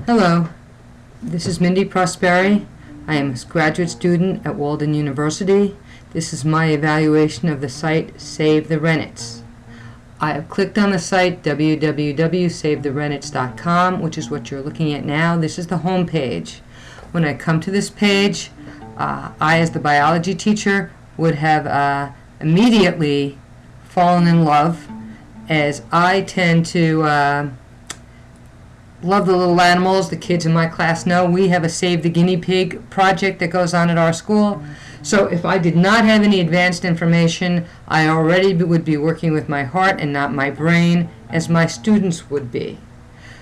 Hello, this is Mindy Prosperi. I am a graduate student at Walden University. This is my evaluation of the site Save the Rennets. I have clicked on the site www.savetherennets.com, which is what you're looking at now. This is the home page. When I come to this page, I, as the biology teacher, would have immediately fallen in love, as I tend to love the little animals. The kids in my class know we have a Save the Guinea Pig project that goes on at our school. So if I did not have any advanced information, I already would be working with my heart and not my brain, as my students would be.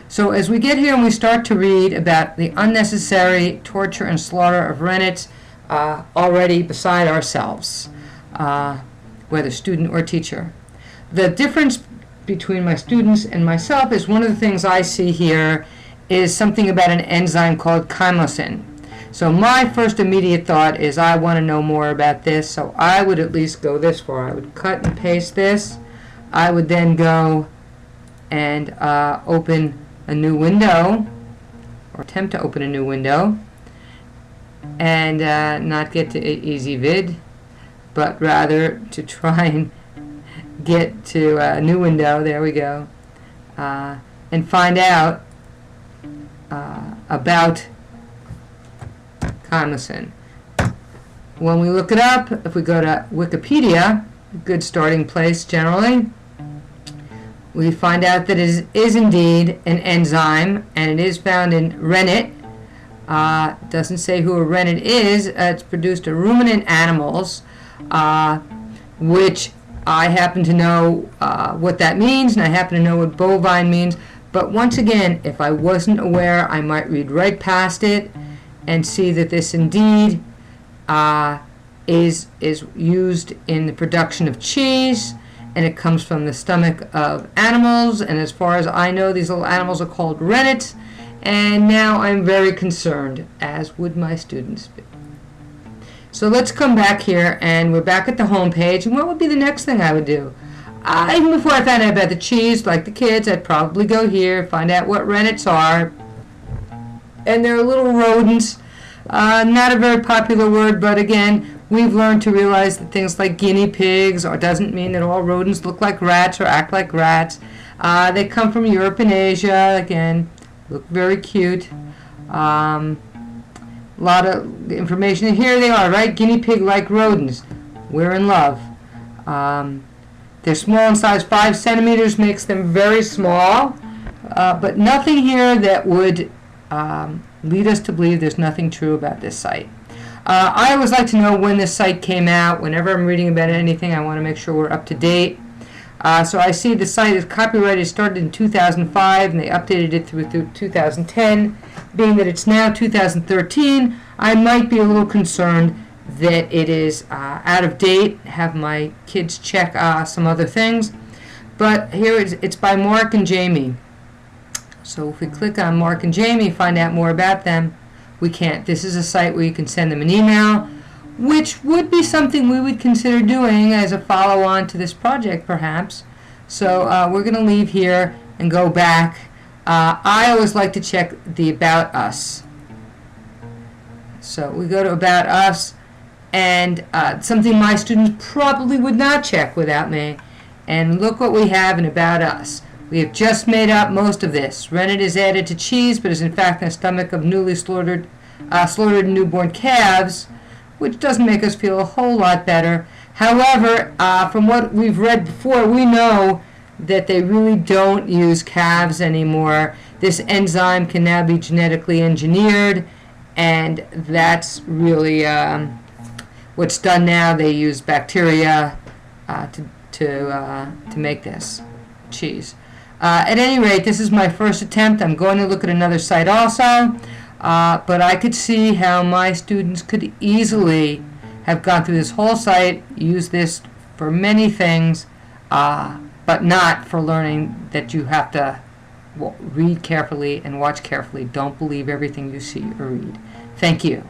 So as we get here and we start to read about the unnecessary torture and slaughter of rennets, already beside ourselves, whether student or teacher. The difference between my students and myself is one of the things I see here is something about an enzyme called chymosin. So my first immediate thought is I want to know more about this, so I would at least go this far. I would cut and paste this. I would then go and open a new window, or attempt to open a new window, and not get to EasyVid, but rather to try and get to a new window, there we go, and find out about chymosin. When we look it up, if we go to Wikipedia, a good starting place generally, we find out that it is indeed an enzyme, and it is found in rennet. Doesn't say who a rennet is. It's produced in ruminant animals, which I happen to know what that means, and I happen to know what bovine means. But once again, if I wasn't aware, I might read right past it and see that this indeed is used in the production of cheese, and it comes from the stomach of animals. And as far as I know, these little animals are called rennets. And now I'm very concerned, as would my students be. So let's come back here, and we're back at the home page. And what would be the next thing I would do? Even before I found out about the cheese, like the kids, I'd probably go here, find out what rennets are. And they're little rodents. Not a very popular word, but again, we've learned to realize that things like guinea pigs doesn't mean that all rodents look like rats or act like rats. They come from Europe and Asia. Again, look very cute. A lot of information. And here they are, right? Guinea pig-like rodents. We're in love. They're small in size. 5 centimeters makes them very small. But nothing here that would lead us to believe there's nothing true about this site. I always like to know when this site came out. Whenever I'm reading about anything, I want to make sure we're up to date. So I see the site is copyrighted, started in 2005, and they updated it through 2010. Being that it's now 2013, I might be a little concerned that it is out of date. Have my kids check some other things. But here it's by Mark and Jamie. So if we click on Mark and Jamie, find out more about them, we can't. This is a site where you can send them an email, which would be something we would consider doing as a follow-on to this project, perhaps. So we're going to leave here and go back. I always like to check the About Us. So we go to About Us, and something my students probably would not check without me. And look what we have in About Us. We have just made up most of this. Rennet is added to cheese, but is in fact in the stomach of newly slaughtered newborn calves, which doesn't make us feel a whole lot better. However, from what we've read before, we know that they really don't use calves anymore. This enzyme can now be genetically engineered, and that's really what's done now. They use bacteria to make this cheese. At any rate, this is my first attempt. I'm going to look at another site also. But I could see how my students could easily have gone through this whole site, used this for many things, but not for learning that you have to read carefully and watch carefully. Don't believe everything you see or read. Thank you.